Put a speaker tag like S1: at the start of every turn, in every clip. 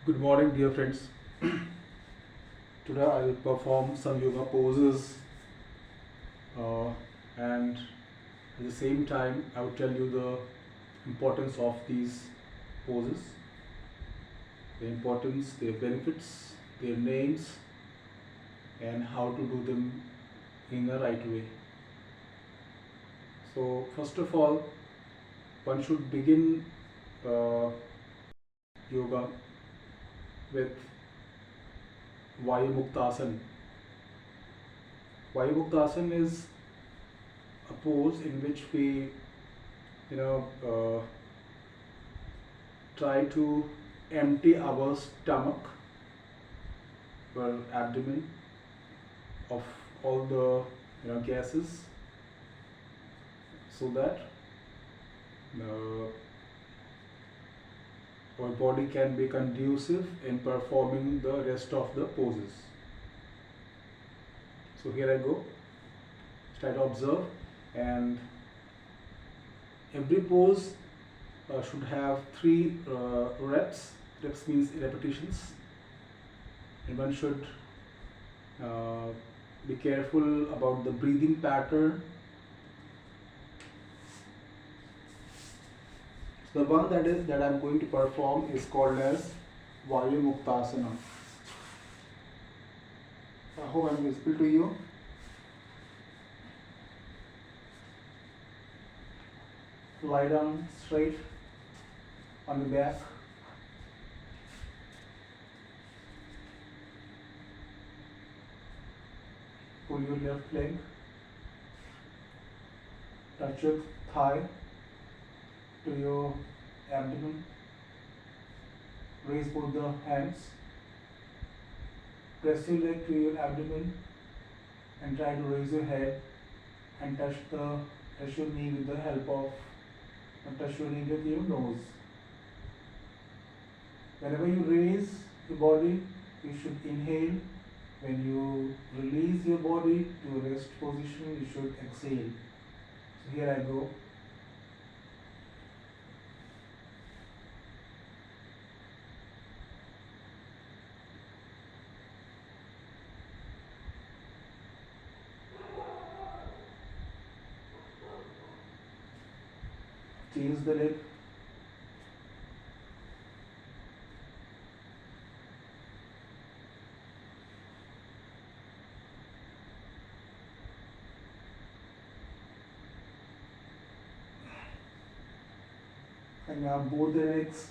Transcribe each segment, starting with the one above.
S1: Good morning, dear friends. Today I will perform some yoga poses, and at the same time, I will tell you the importance of these poses, their importance, their benefits, their names, and how to do them in the right way. So, first of all, one should begin uh, yoga with Vayamuktasana. Vayamuktasana is a pose in which we, you know, try to empty our stomach or abdomen of all the gases, so that our body can be conducive in performing the rest of the poses. So here I go. Try to observe, and every pose should have three reps. Reps means repetitions, and one should uh, be careful about the breathing pattern. So the one that I'm going to perform is called as Vayamuktasana. I hope I'm visible to you. Lie down straight on the back. Pull your left leg. Touch your thigh to your abdomen. Raise both the hands. Press your leg to your abdomen and try to raise your head and touch your knee with the help of touch your knee with your nose. Whenever you raise your body, you should inhale. When you release your body to a rest position, you should exhale. So here I go. Change the leg. And now both the legs.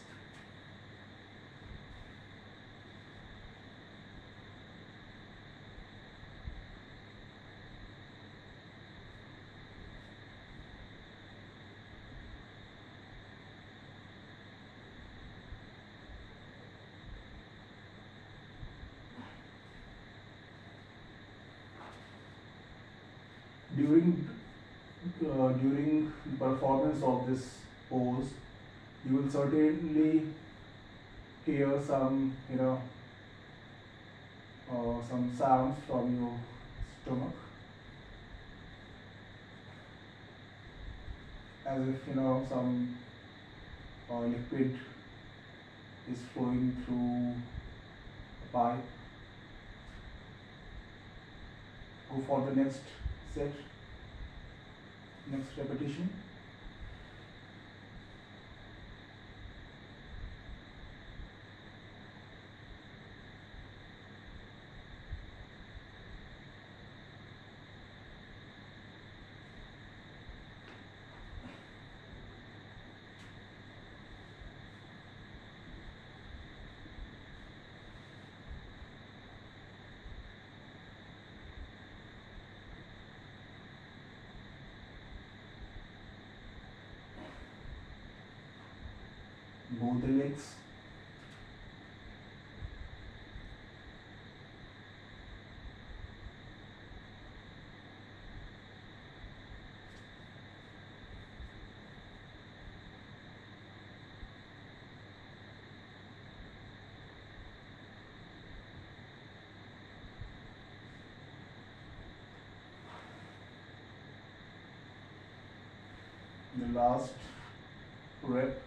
S1: During performance of this pose, you will certainly hear some sounds from your stomach, as if some liquid is flowing through a pipe. Go for the next set, next repetition. Both the legs. The last rep.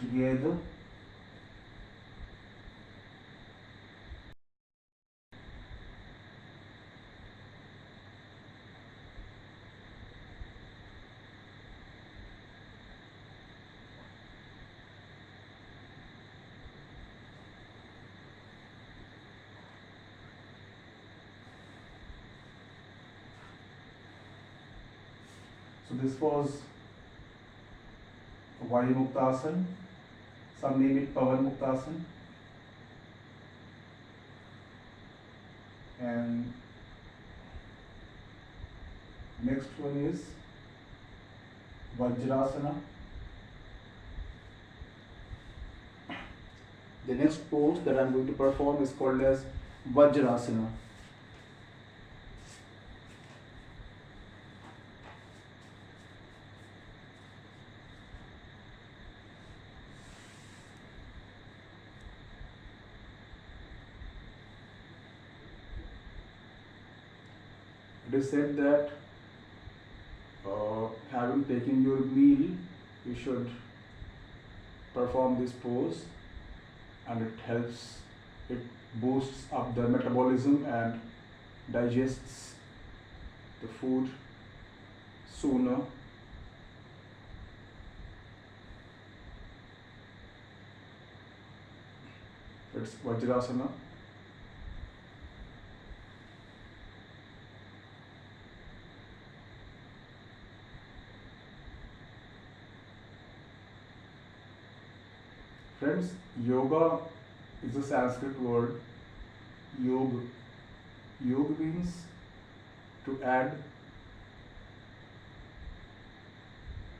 S1: together. So this was Vayu Muktasan. Some name it Pavan Muktasan. And next one is Vajrasana. The next pose that I am going to perform is called as Vajrasana. It is said that having taken your meal, you should perform this pose, and it helps, it boosts up the metabolism and digests the food sooner. It's Vajrasana. Friends, yoga is a Sanskrit word. Yoga. Yoga means to add,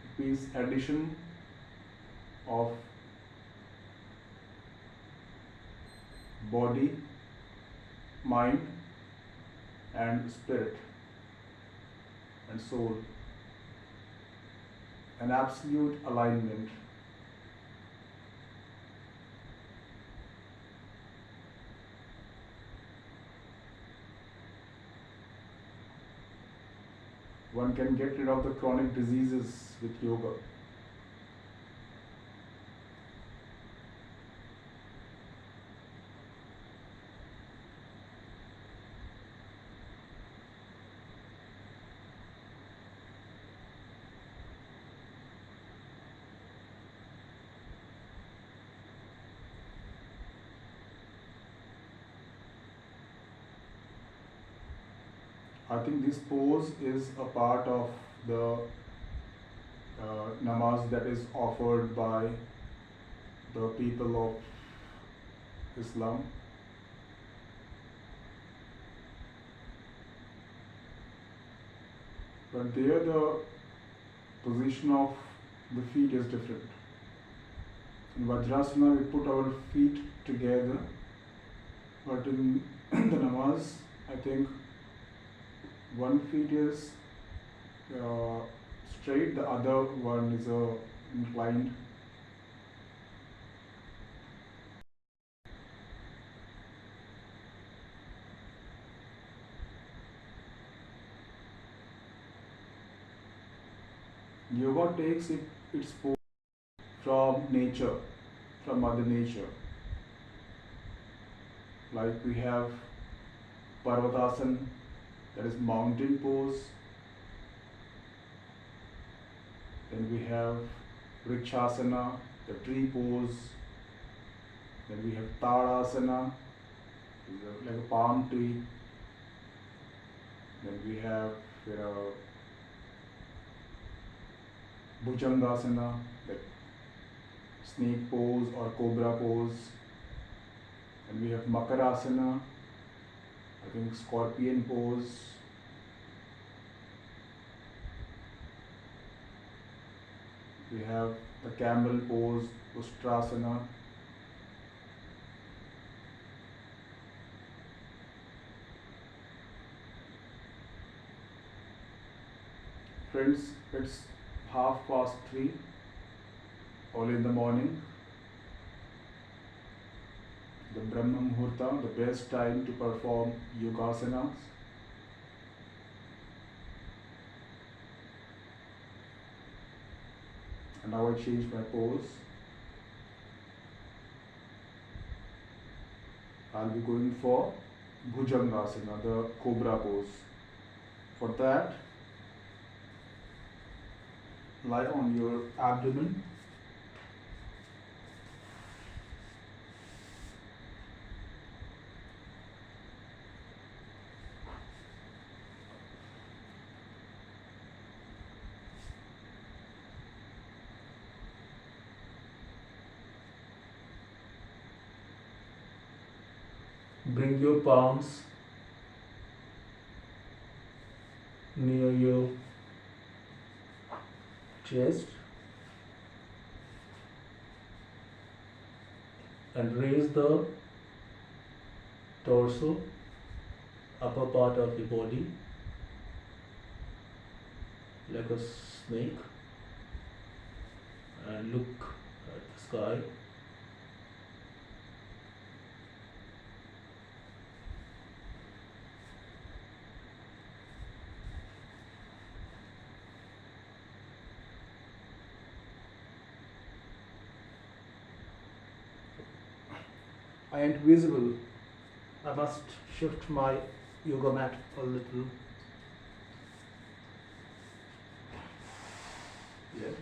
S1: it means addition of body, mind, and spirit and soul. An absolute alignment. One can get rid of the chronic diseases with yoga. I think this pose is a part of the namaz that is offered by the people of Islam. But there the position of the feet is different. In Vajrasana we put our feet together, but in the namaz I think one feet is straight, the other one is inclined. Yoga takes its pose from nature, from Mother Nature. Like we have Parvatasana, that is mountain pose. Then we have Vrikshasana, the tree pose. Then we have Tadasana, like a palm tree. Then we have Bhujangasana, like snake pose or cobra pose. And we have Makarasana, I think scorpion pose. We have the camel pose, Ustrasana. Friends, it's 3:30, early in the morning. The Brahma Muhurta, the best time to perform yogasanas. And now I change my pose. I'll be going for Bhujangasana, the cobra pose. For that, lie on your abdomen. Bring your palms near your chest and raise the torso, upper part of the body like a snake, and look at the sky. I ain't visible. I must shift my yoga mat a little. Left.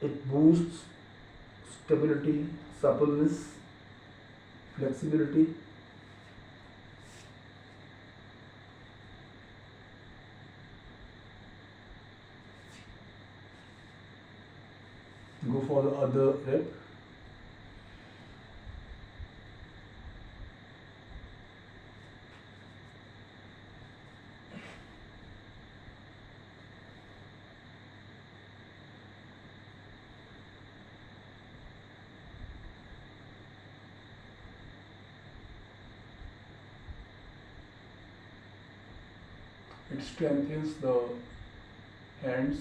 S1: It boosts stability, suppleness, flexibility. Go for the other rep. It strengthens the hands.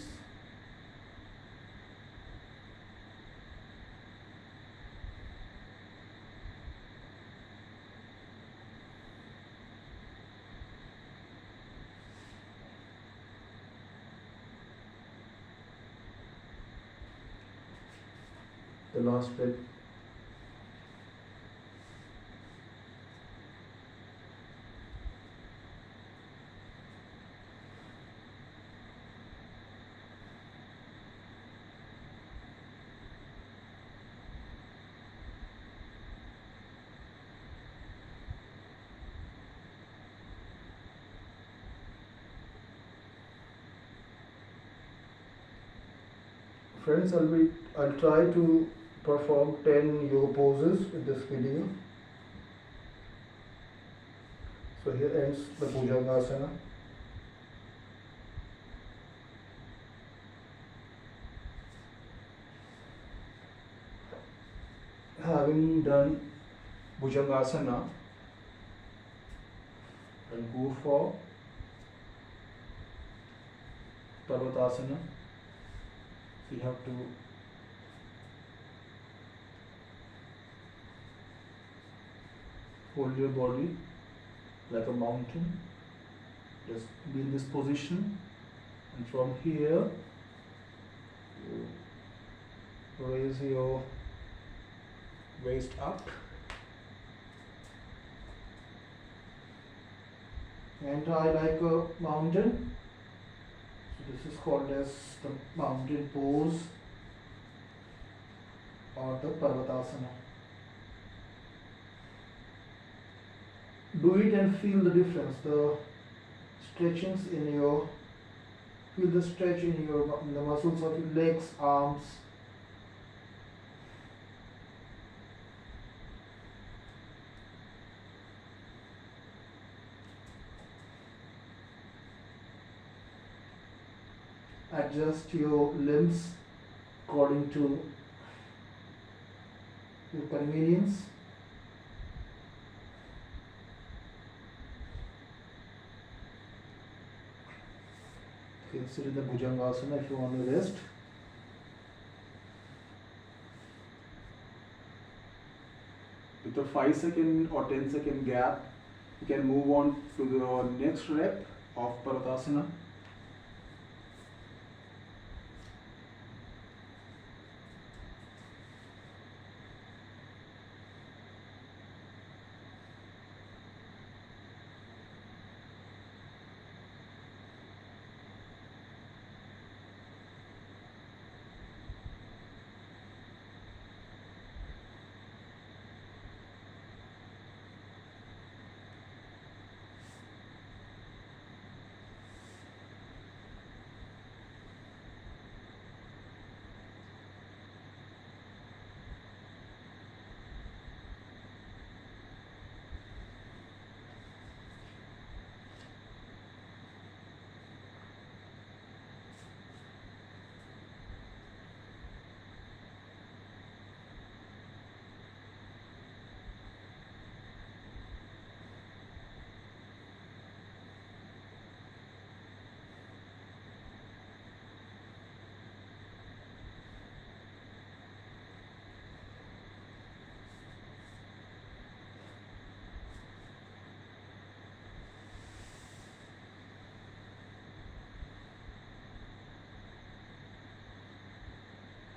S1: The last rep. Friends, I'll try to perform 10 yoga poses in this video. So here ends the Bhujangasana. Having done Bhujangasana, I'll go for Parvatasana. So you have to hold your body like a mountain. Just be in this position, and from here you raise your waist up and tie like a mountain. So this is called as the mountain pose or the Parvatasana. Do it and feel the difference, the stretchings in your, feel the stretch in the muscles of your legs, arms. Adjust your limbs according to your convenience. You can sit in the Bhujangasana if you want to rest. With a 5 second or 10 second gap, you can move on to the next rep of Paratasana.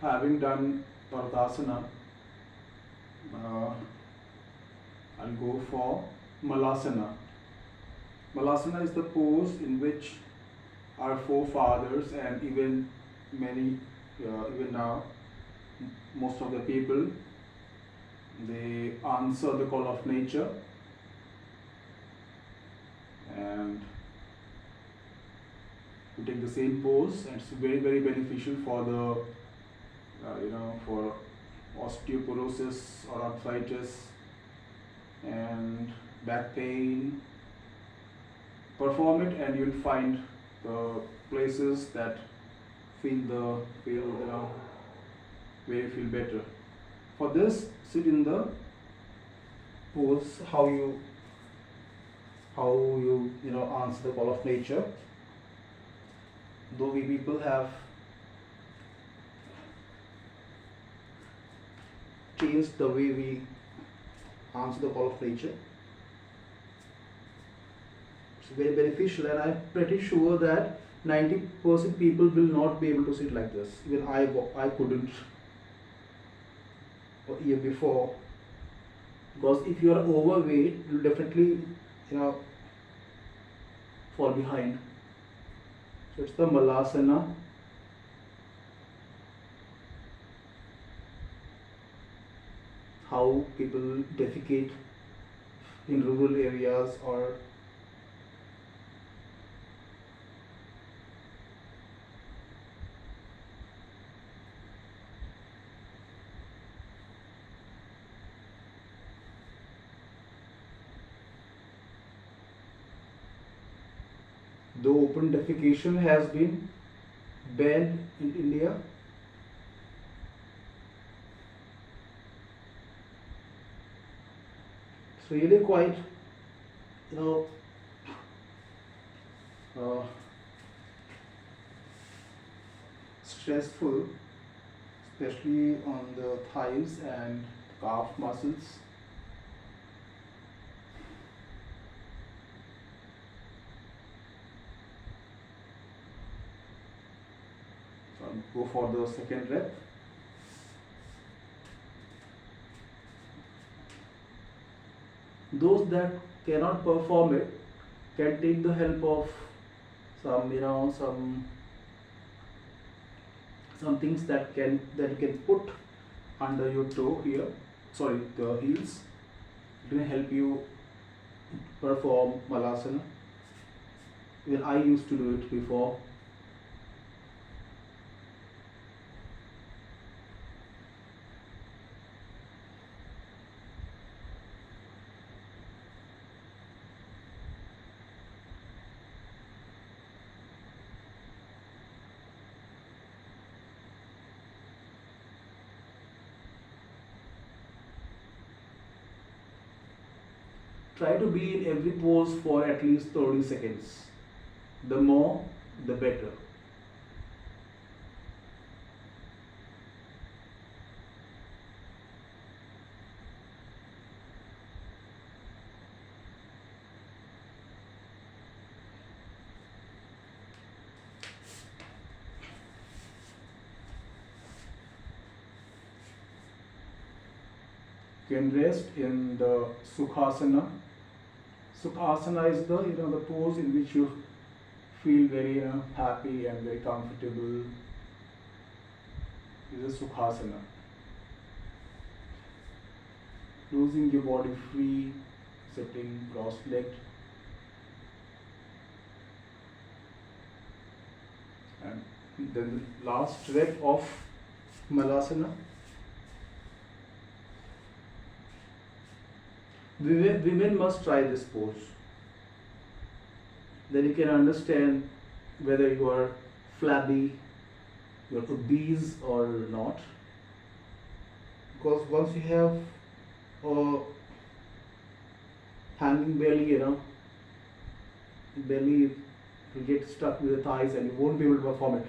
S1: Having done Pardasana, I'll go for Malasana. Malasana is the pose in which our forefathers and even many, even now, most of the people, they answer the call of nature and we take the same pose, and it's very beneficial for the for osteoporosis or arthritis and back pain. Perform it and you'll find the places that feel where you feel better. For this, sit in the pose how you answer the call of nature. Though we people have changed the way we answer the call of nature. It's very beneficial, and I'm pretty sure that 90% people will not be able to sit like this. Even I couldn't a year before, because if you are overweight, you'll definitely fall behind. So it's the Malasana. How people defecate in rural areas, or though open defecation has been banned in India, it's really quite uh, stressful, especially on the thighs and calf muscles. So I'll go for the second rep. Those that cannot perform it can take the help of some things that you can put under your toe here, sorry, the heels. It will help you perform Malasana. Even I used to do it before. Try to be in every pose for at least 30 seconds. The more, the better. You can rest in the Sukhasana. Sukhasana is the pose in which you feel very happy and very comfortable. This is Sukhasana. Losing your body free, sitting cross-legged. And then the last rep of Malasana. Women must try this pose. Then you can understand whether you are flabby, you're obese or not. Because once you have a hanging belly, belly will get stuck with the thighs and you won't be able to perform it.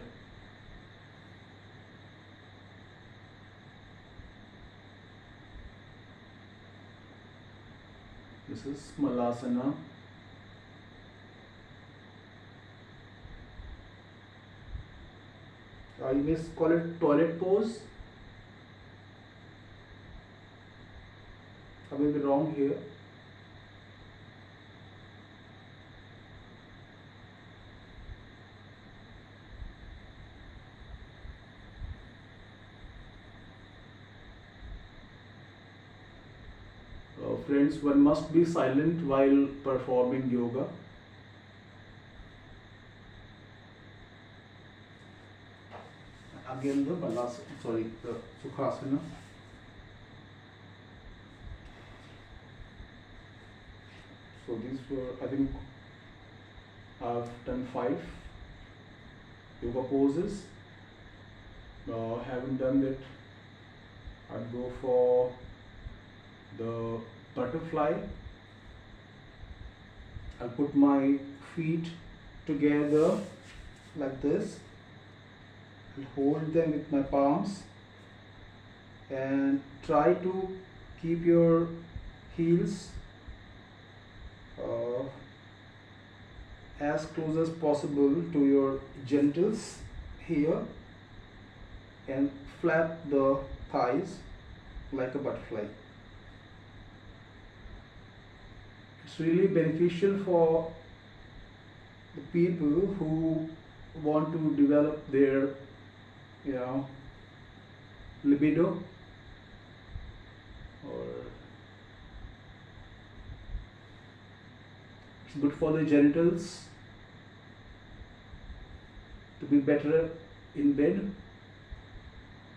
S1: This is Malasana. You may call it toilet pose. I may be wrong here. Friends, one must be silent while performing yoga. Again the Sukhasana. So these were, I think, I've done 5 yoga poses. Haven't done it. I'd go for the butterfly. I'll put my feet together like this. I'll hold them with my palms and try to keep your heels as close as possible to your genitals here and flap the thighs like a butterfly. It's really beneficial for the people who want to develop their libido, or it's good for the genitals to be better in bed,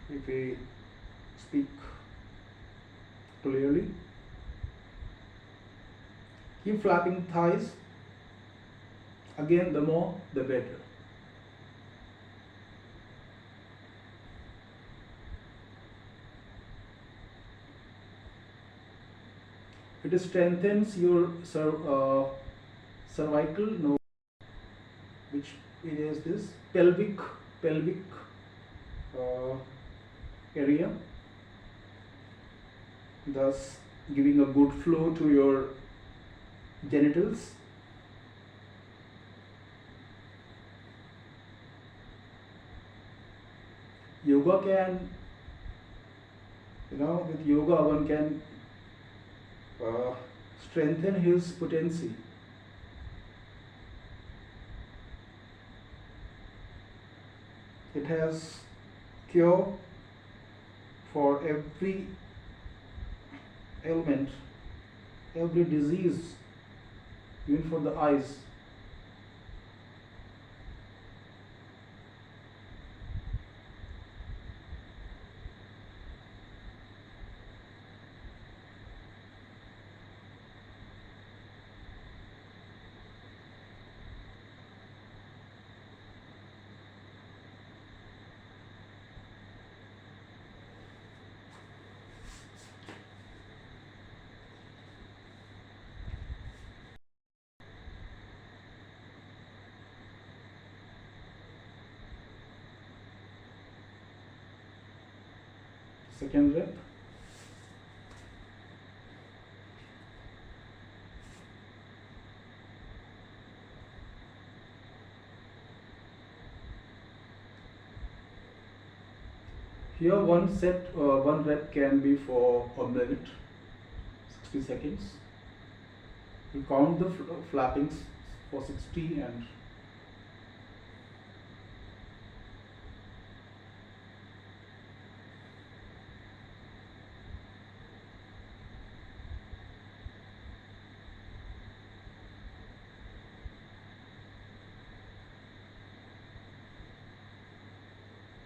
S1: if we speak clearly. Keep flapping thighs. Again, the more the better. It strengthens your cervical, no, which it is this pelvic area, thus giving a good flow to your genitals. Yoga can, with yoga one can strengthen his potency. It has cure for every ailment, every disease, even for the eyes. Second rep. Here one rep can be for a minute, 60 seconds. We count the flappings for 60 and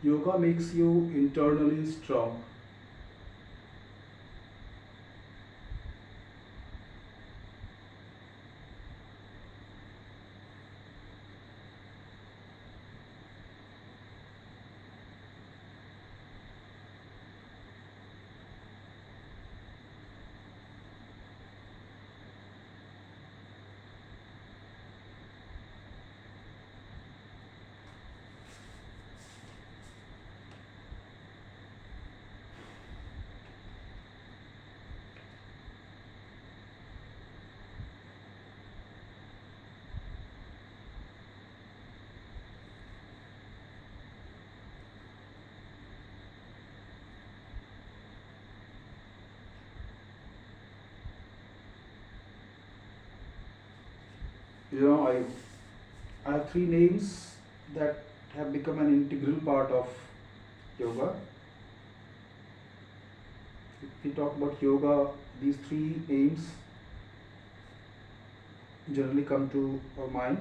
S1: yoga makes you internally strong. You know, I have three names that have become an integral part of yoga. If we talk about yoga, these three names generally come to our mind.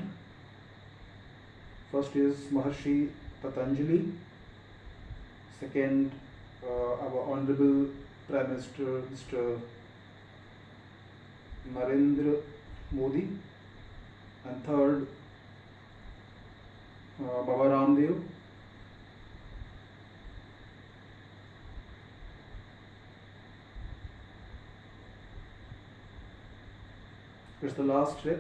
S1: First is Maharshi Patanjali. Second, our Honorable Prime Minister Mr. Narendra Modi. And third, Baba Ramdev. It's the last step.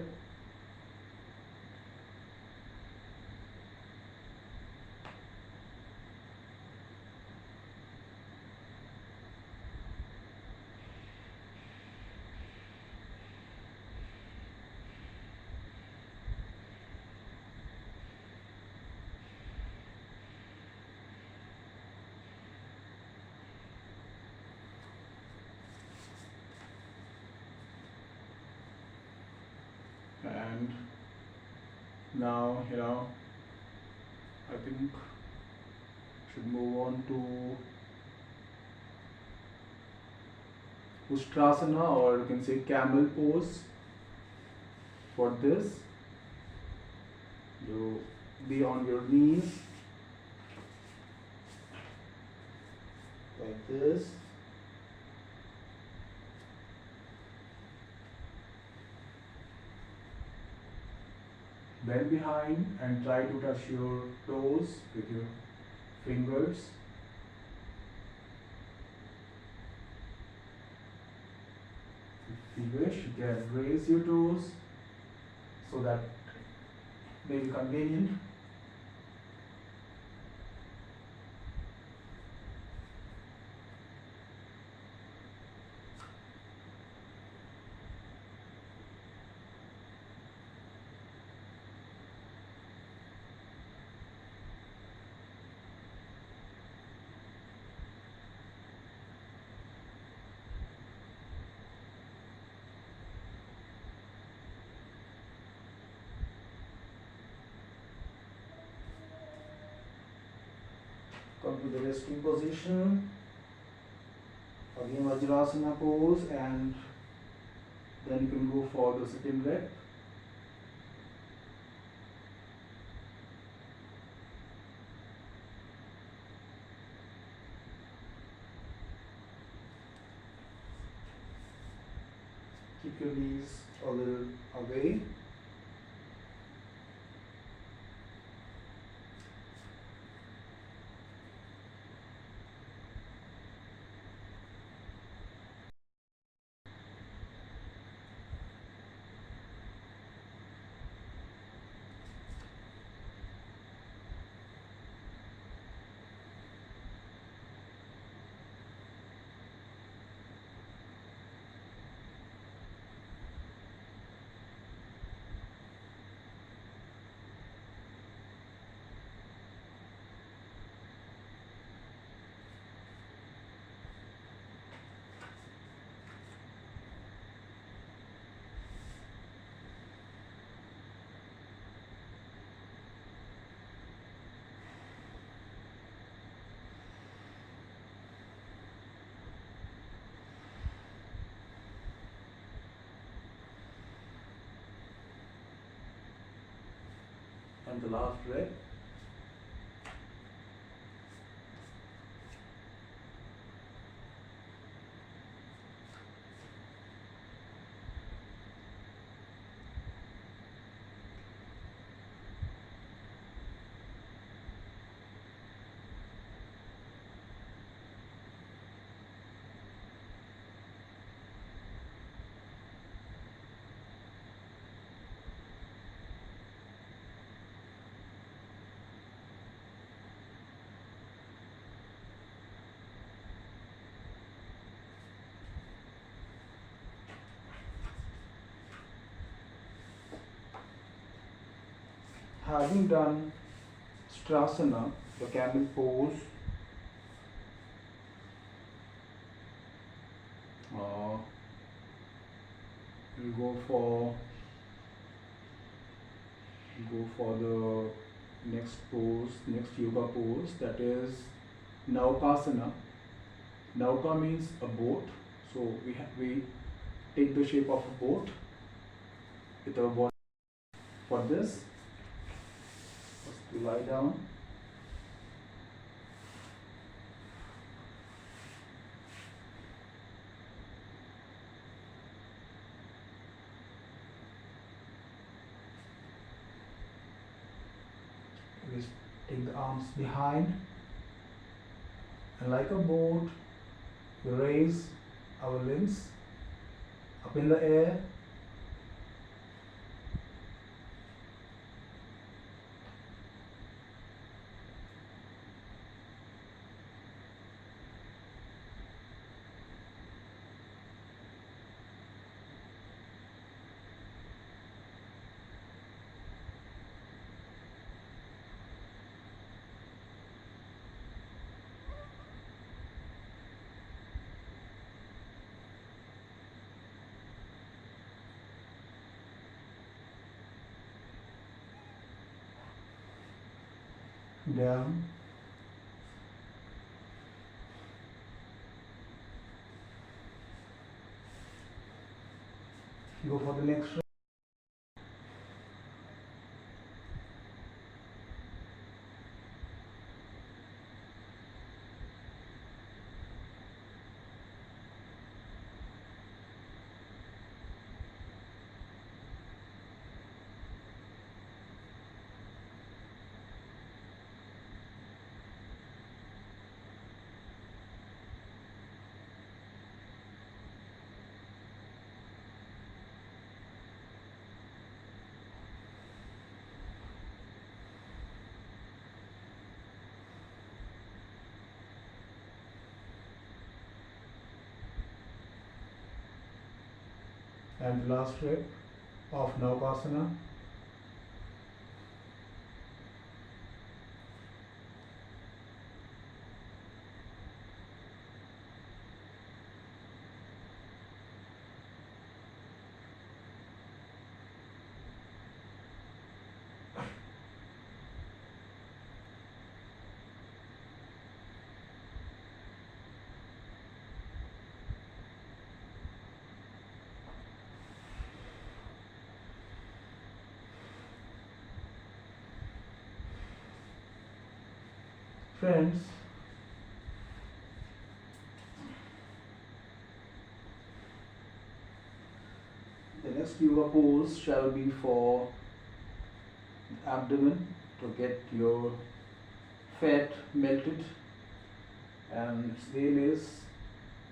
S1: And now, I think should move on to Ustrasana, or you can say camel pose. For this, you be on your knees like this. Bend behind and try to touch your toes with your fingers. If you wish, you can raise your toes so that may be convenient. Come to the resting position. Again Vajrasana pose, and then you can go for the sitting rep. Keep your knees a little away. and the last rep. Having done Strasana, the camel pose, we'll go for the next pose, next yoga pose, that is Naukasana. Nauka means a boat, so we take the shape of a boat with our body. For this, first we lie down. We take the arms behind, and like a boat, we raise our limbs up in the air. Down. Go for the next round. And the last rep of Naukasana. Friends, the next yoga pose shall be for the abdomen, to get your fat melted, and its name is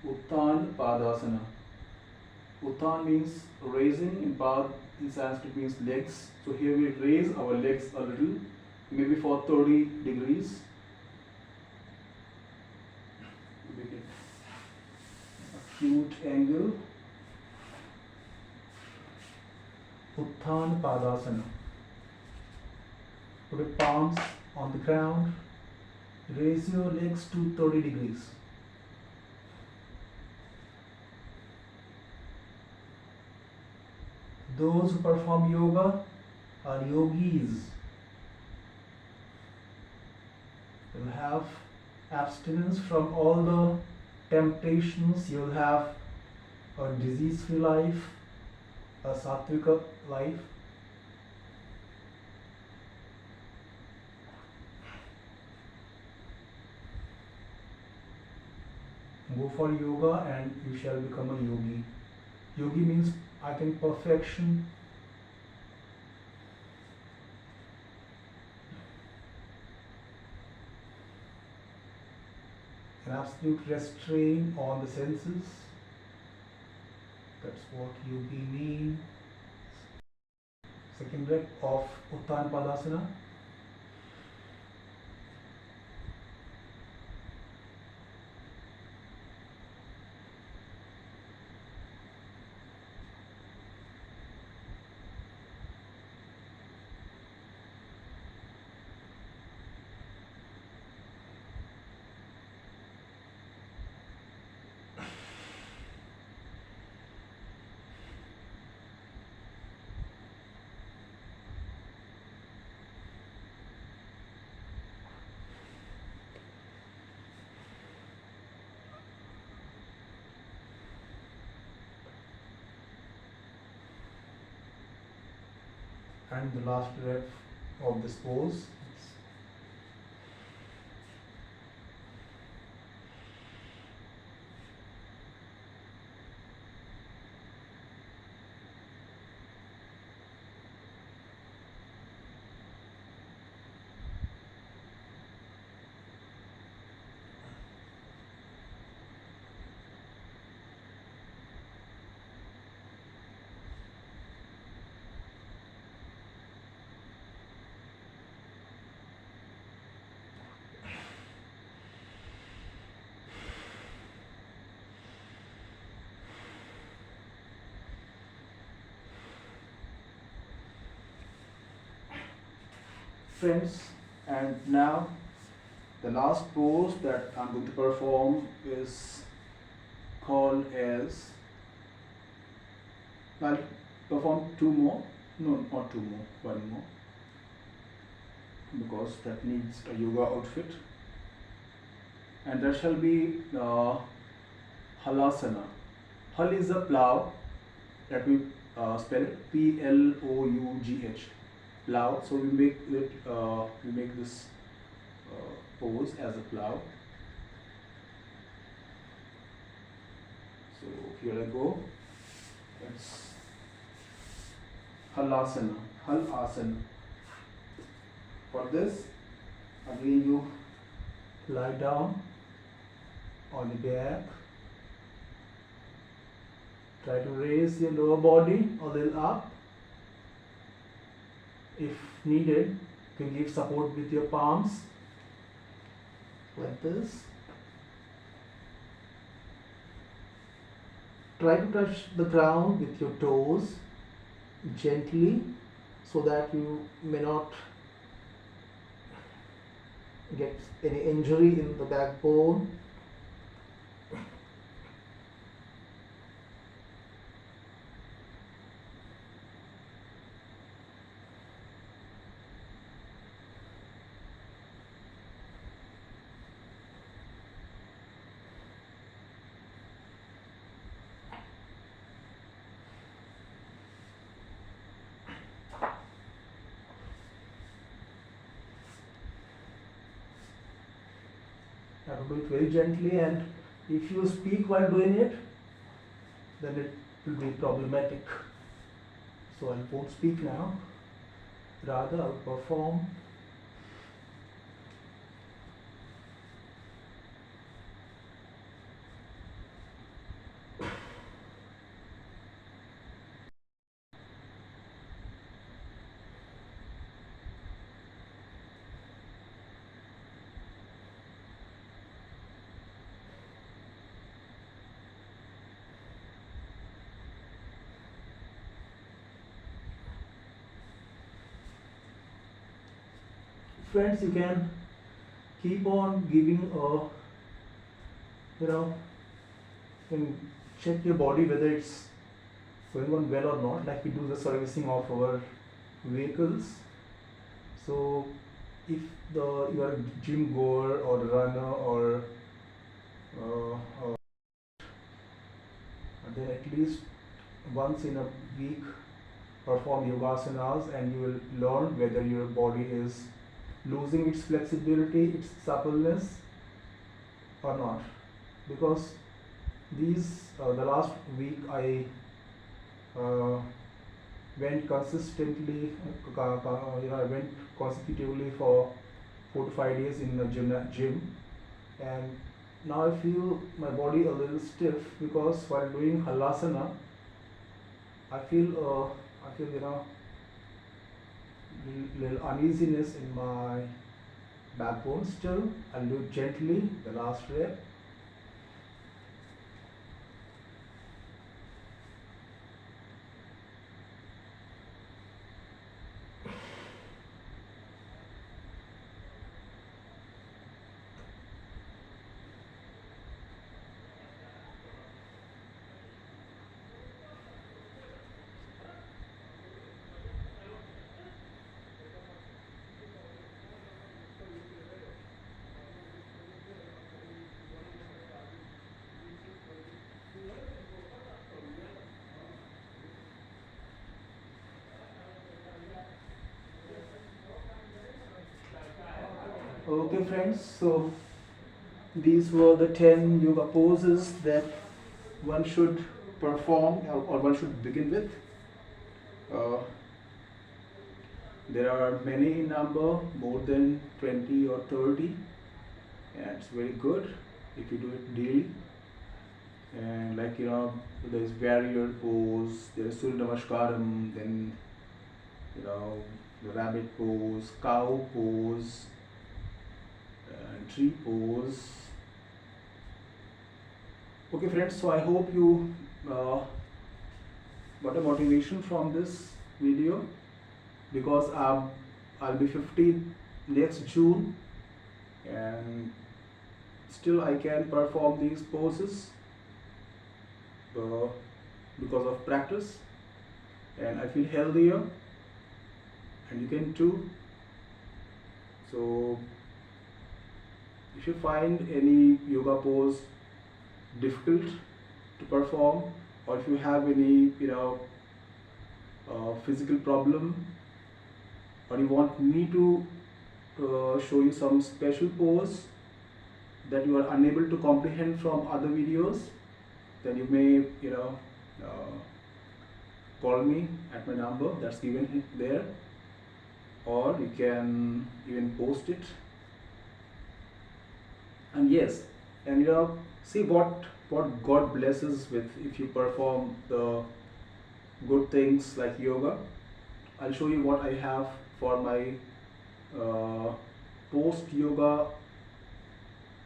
S1: Uttan Padasana. Uttan means raising, in Pad in Sanskrit means legs. So here we raise our legs a little, maybe for 30 degrees. Make it acute angle. Uttan Padasana. Put your palms on the ground. Raise your legs to 30 degrees. Those who perform yoga are yogis. You will have abstinence from all the temptations. You will have a disease-free life, a sattvika life. Go for yoga and you shall become a yogi. Yogi means, I think, perfection. An absolute restraint on the senses. That's what yogi means. Second rep of Uttan Padasana. And the last rep of this pose. Friends, and now the last pose that I'm going to perform is called as, I'll perform two more, no, not two more, one more, because that needs a yoga outfit, and that shall be halasana. Hal is a plow, that we spell P-L-O-U-G-H, plow. So we make this pose as a plow. So here I go. It's halasana, halasana. For this, again you lie down on the back. Try to raise your lower body a little up. If needed, you can give support with your palms like this. Try to touch the ground with your toes gently so that you may not get any injury in the backbone. You have to do it very gently, and if you speak while doing it, then it will be problematic. So I won't speak now, rather I will perform. Friends, you can keep on giving you can check your body whether it's going on well or not, like we do the servicing of our vehicles. So if you are a gym goer or a runner or then at least once in a week perform yogasanas, and you will learn whether your body is losing its flexibility, its suppleness or not. Because The last week I uh, went consistently, I went consecutively for 4 to 5 days in the gym, and now I feel my body a little stiff because while doing halasana, I feel little uneasiness in my backbone still. I'll do it gently, the last rep. Okay friends, so these were the 10 yoga poses that one should perform or one should begin with. Uh, there are many in number, more than 20 or 30, and it's very good if you do it daily. And there's warrior pose, there's Surya Namaskaram, then the rabbit pose, cow pose, and tree pose. Okay friends, so I hope you got a motivation from this video, because I'll be 50 next June, and still I can perform these poses because of practice, and I feel healthier, and you can too. So if you find any yoga pose difficult to perform, or if you have any physical problem, or you want me to show you some special pose that you are unable to comprehend from other videos, then you may call me at my number that's given there, or you can even post it. And yes, and see what God blesses with if you perform the good things like yoga. I'll show you what I have for my post yoga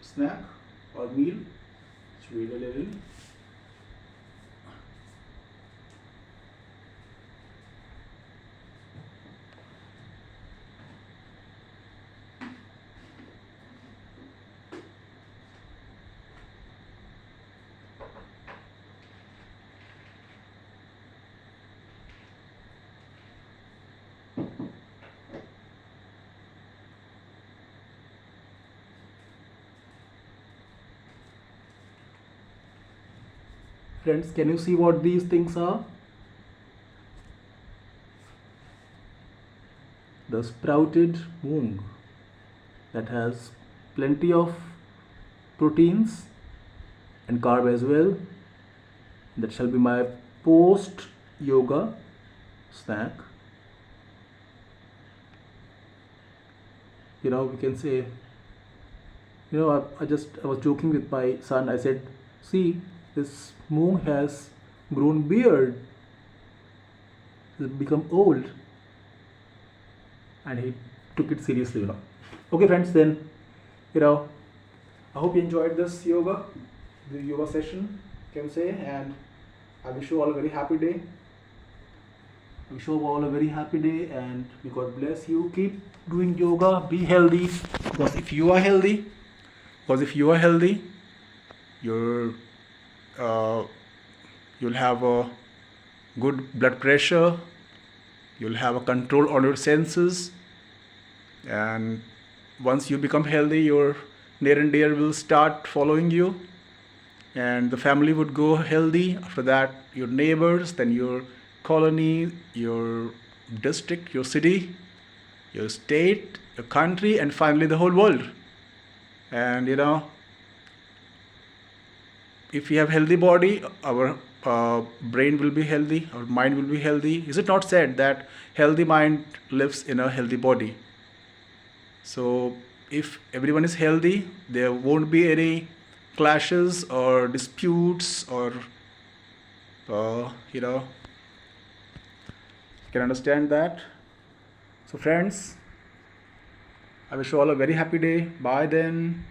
S1: snack or meal. Let's wait a little. Friends, can you see what these things are? The sprouted moong that has plenty of proteins and carb as well. That shall be my post yoga snack. We can say, I was joking with my son. I said, see, this moong has grown beard, has become old, and he took it seriously. Okay friends, then I hope you enjoyed this the yoga session, can you say, and I wish you all a very happy day. I wish you all a very happy day, and may God bless you. Keep doing yoga, be healthy, because if you are healthy, you'll have a good blood pressure, you'll have a control on your senses, and once you become healthy, your near and dear will start following you, and the family would go healthy. After that, your neighbors, then your colony, your district, your city, your state, your country, and finally the whole world. And if we have healthy body, our brain will be healthy, our mind will be healthy. Is it not said that healthy mind lives in a healthy body? So if everyone is healthy, there won't be any clashes or disputes, or you know, you can understand that. So friends, I wish you all a very happy day. Bye then.